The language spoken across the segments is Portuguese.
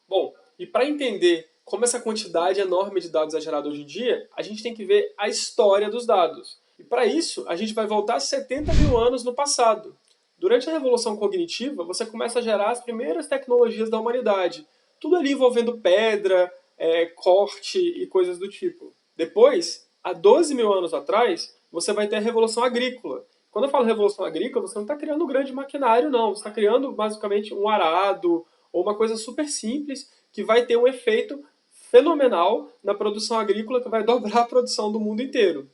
Bom, e para entender como essa quantidade enorme de dados é gerada hoje em dia, a gente tem que ver a história dos dados. E para isso, a gente vai voltar 70 mil anos no passado. Durante a Revolução Cognitiva, você começa a gerar as primeiras tecnologias da humanidade. Tudo ali envolvendo pedra, corte e coisas do tipo. Depois, há 12 mil anos atrás, você vai ter a Revolução Agrícola. Quando eu falo Revolução Agrícola, você não está criando um grande maquinário, não. Você está criando, basicamente, um arado ou uma coisa super simples que vai ter um efeito fenomenal na produção agrícola que vai dobrar a produção do mundo inteiro.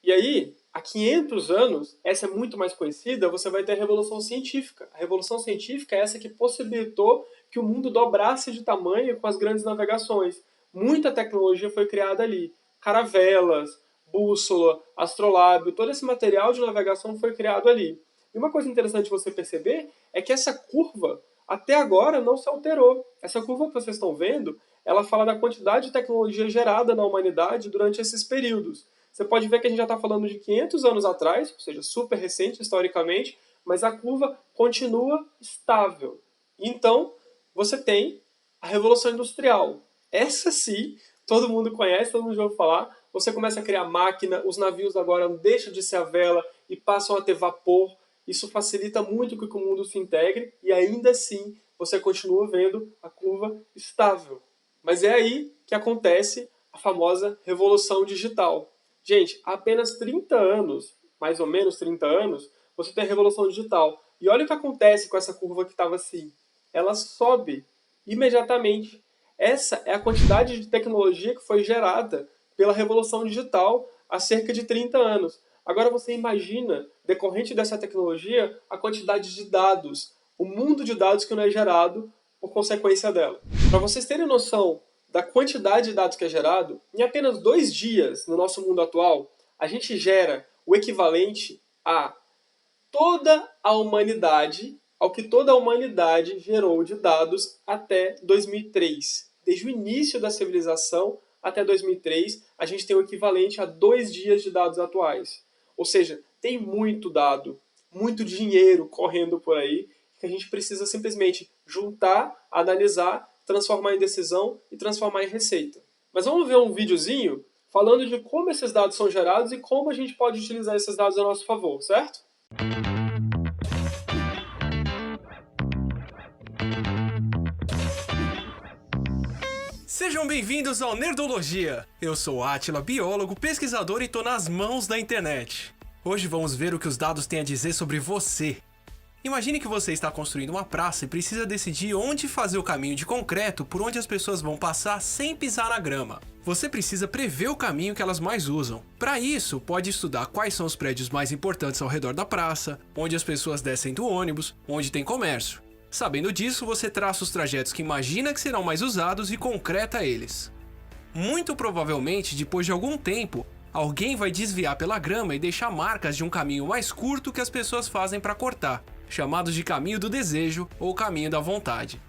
E aí, há 500 anos, essa é muito mais conhecida, você vai ter a Revolução Científica. A Revolução Científica é essa que possibilitou que o mundo dobrasse de tamanho com as grandes navegações. Muita tecnologia foi criada ali. Caravelas, bússola, astrolábio, todo esse material de navegação foi criado ali. E uma coisa interessante você perceber é que essa curva, até agora, não se alterou. Essa curva que vocês estão vendo, ela fala da quantidade de tecnologia gerada na humanidade durante esses períodos. Você pode ver que a gente já está falando de 500 anos atrás, ou seja, super recente historicamente, mas a curva continua estável. Então, você tem a Revolução Industrial. Essa sim, todo mundo conhece, todo mundo já ouviu falar. Você começa a criar máquina, os navios agora deixam de ser a vela e passam a ter vapor. Isso facilita muito que o mundo se integre e ainda assim você continua vendo a curva estável. Mas é aí que acontece a famosa Revolução Digital. Gente, há apenas 30 anos, mais ou menos 30 anos, você tem a Revolução Digital. E olha o que acontece com essa curva que estava assim. Ela sobe imediatamente. Essa é a quantidade de tecnologia que foi gerada pela Revolução Digital há cerca de 30 anos. Agora você imagina, decorrente dessa tecnologia, a quantidade de dados, o mundo de dados que não é gerado por consequência dela. Para vocês terem noção da quantidade de dados que é gerado, em apenas 2 dias no nosso mundo atual, a gente gera o equivalente a toda a humanidade, ao que toda a humanidade gerou de dados até 2003. Desde o início da civilização até 2003, a gente tem o equivalente a 2 dias de dados atuais. Ou seja, tem muito dado, muito dinheiro correndo por aí, que a gente precisa simplesmente juntar, analisar, transformar em decisão e transformar em receita. Mas vamos ver um videozinho falando de como esses dados são gerados e como a gente pode utilizar esses dados a nosso favor, certo? Sejam bem-vindos ao Nerdologia! Eu sou Átila, biólogo, pesquisador e tô nas mãos da internet. Hoje vamos ver o que os dados têm a dizer sobre você. Imagine que você está construindo uma praça e precisa decidir onde fazer o caminho de concreto por onde as pessoas vão passar sem pisar na grama. Você precisa prever o caminho que elas mais usam. Para isso, pode estudar quais são os prédios mais importantes ao redor da praça, onde as pessoas descem do ônibus, onde tem comércio. Sabendo disso, você traça os trajetos que imagina que serão mais usados e concreta eles. Muito provavelmente, depois de algum tempo, alguém vai desviar pela grama e deixar marcas de um caminho mais curto que as pessoas fazem para cortar, chamados de caminho do desejo ou caminho da vontade.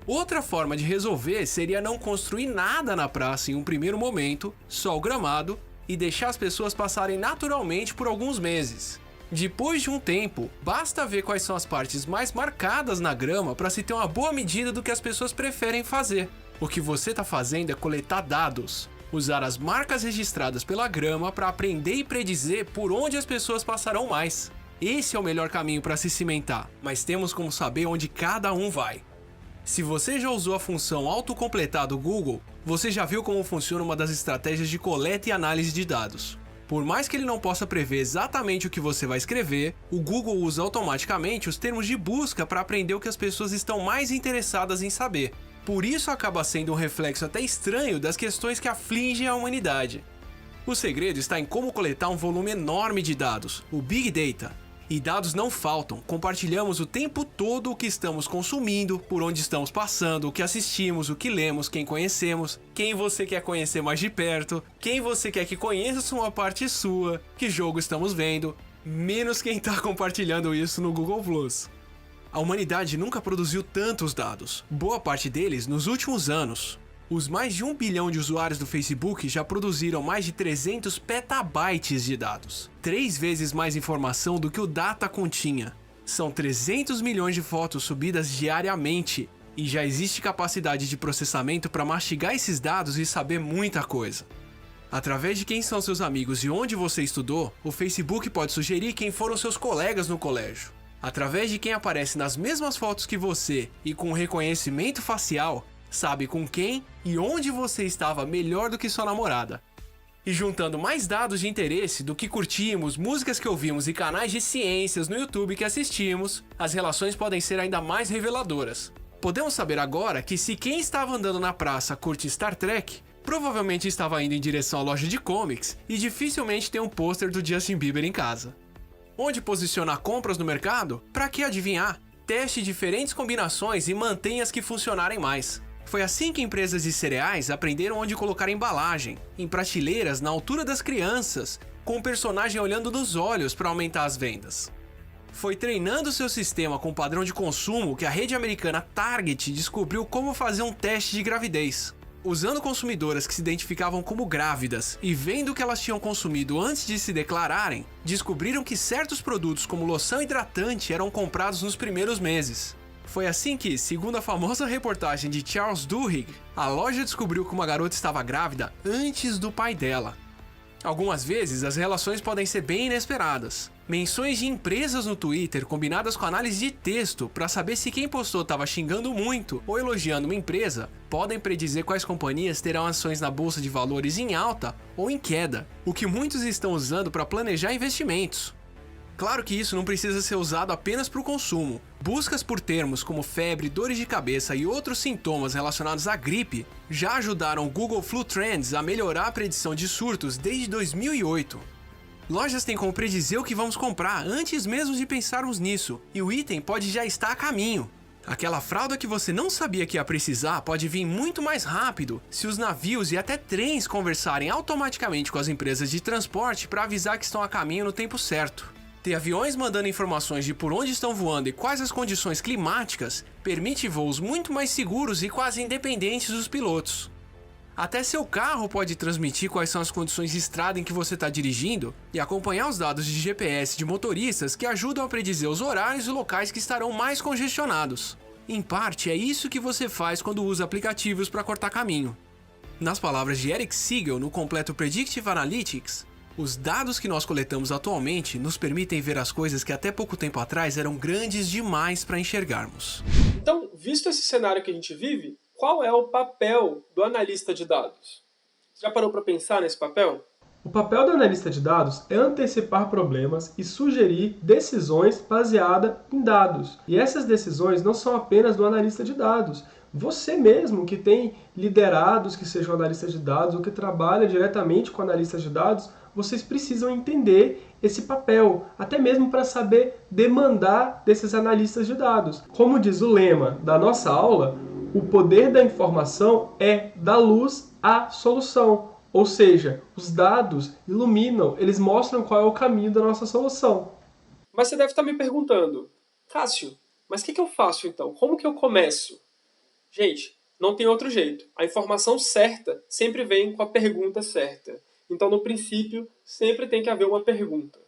Outra forma de resolver seria não construir nada na praça em um primeiro momento, só o gramado, e deixar as pessoas passarem naturalmente por alguns meses. Depois de um tempo, basta ver quais são as partes mais marcadas na grama para se ter uma boa medida do que as pessoas preferem fazer. O que você está fazendo é coletar dados, usar as marcas registradas pela grama para aprender e predizer por onde as pessoas passarão mais. Esse é o melhor caminho para se cimentar, mas temos como saber onde cada um vai. Se você já usou a função autocompletar do Google, você já viu como funciona uma das estratégias de coleta e análise de dados. Por mais que ele não possa prever exatamente o que você vai escrever, o Google usa automaticamente os termos de busca para aprender o que as pessoas estão mais interessadas em saber. Por isso acaba sendo um reflexo até estranho das questões que afligem a humanidade. O segredo está em como coletar um volume enorme de dados, o Big Data. E dados não faltam, compartilhamos o tempo todo o que estamos consumindo, por onde estamos passando, o que assistimos, o que lemos, quem conhecemos, quem você quer conhecer mais de perto, quem você quer que conheça uma parte sua, que jogo estamos vendo, menos quem está compartilhando isso no Google+. A humanidade nunca produziu tantos dados, boa parte deles nos últimos anos. Os mais de 1 bilhão de usuários do Facebook já produziram mais de 300 petabytes de dados. 3 vezes mais informação do que o Data continha. São 300 milhões de fotos subidas diariamente. E já existe capacidade de processamento para mastigar esses dados e saber muita coisa. Através de quem são seus amigos e onde você estudou, o Facebook pode sugerir quem foram seus colegas no colégio. Através de quem aparece nas mesmas fotos que você e com reconhecimento facial, sabe com quem e onde você estava melhor do que sua namorada. E juntando mais dados de interesse do que curtimos, músicas que ouvimos e canais de ciências no YouTube que assistimos, as relações podem ser ainda mais reveladoras. Podemos saber agora que se quem estava andando na praça curte Star Trek, provavelmente estava indo em direção à loja de comics e dificilmente tem um pôster do Justin Bieber em casa. Onde posicionar compras no mercado? Para que adivinhar? Teste diferentes combinações e mantenha as que funcionarem mais. Foi assim que empresas de cereais aprenderam onde colocar a embalagem, em prateleiras na altura das crianças, com o personagem olhando nos olhos para aumentar as vendas. Foi treinando seu sistema com padrão de consumo que a rede americana Target descobriu como fazer um teste de gravidez. Usando consumidoras que se identificavam como grávidas e vendo o que elas tinham consumido antes de se declararem, descobriram que certos produtos como loção hidratante eram comprados nos primeiros meses. Foi assim que, segundo a famosa reportagem de Charles Duhigg, a loja descobriu que uma garota estava grávida antes do pai dela. Algumas vezes, as relações podem ser bem inesperadas. Menções de empresas no Twitter combinadas com análise de texto para saber se quem postou estava xingando muito ou elogiando uma empresa podem predizer quais companhias terão ações na bolsa de valores em alta ou em queda, o que muitos estão usando para planejar investimentos. Claro que isso não precisa ser usado apenas para o consumo. Buscas por termos como febre, dores de cabeça e outros sintomas relacionados à gripe já ajudaram o Google Flu Trends a melhorar a predição de surtos desde 2008. Lojas têm como predizer o que vamos comprar antes mesmo de pensarmos nisso, e o item pode já estar a caminho. Aquela fralda que você não sabia que ia precisar pode vir muito mais rápido se os navios e até trens conversarem automaticamente com as empresas de transporte para avisar que estão a caminho no tempo certo. Ter aviões mandando informações de por onde estão voando e quais as condições climáticas permite voos muito mais seguros e quase independentes dos pilotos. Até seu carro pode transmitir quais são as condições de estrada em que você está dirigindo e acompanhar os dados de GPS de motoristas que ajudam a predizer os horários e locais que estarão mais congestionados. Em parte, é isso que você faz quando usa aplicativos para cortar caminho. Nas palavras de Eric Siegel no completo Predictive Analytics, os dados que nós coletamos atualmente nos permitem ver as coisas que até pouco tempo atrás eram grandes demais para enxergarmos. Então, visto esse cenário que a gente vive, qual é o papel do analista de dados? Você já parou para pensar nesse papel? O papel do analista de dados é antecipar problemas e sugerir decisões baseadas em dados. E essas decisões não são apenas do analista de dados. Você mesmo que tem liderados que sejam analistas de dados ou que trabalha diretamente com analistas de dados, vocês precisam entender esse papel, até mesmo para saber demandar desses analistas de dados. Como diz o lema da nossa aula, o poder da informação é da luz à solução. Ou seja, os dados iluminam, eles mostram qual é o caminho da nossa solução. Mas você deve estar me perguntando, Cássio, mas o que eu faço então? Como que eu começo? Gente, não tem outro jeito. A informação certa sempre vem com a pergunta certa. Então, no princípio, sempre tem que haver uma pergunta.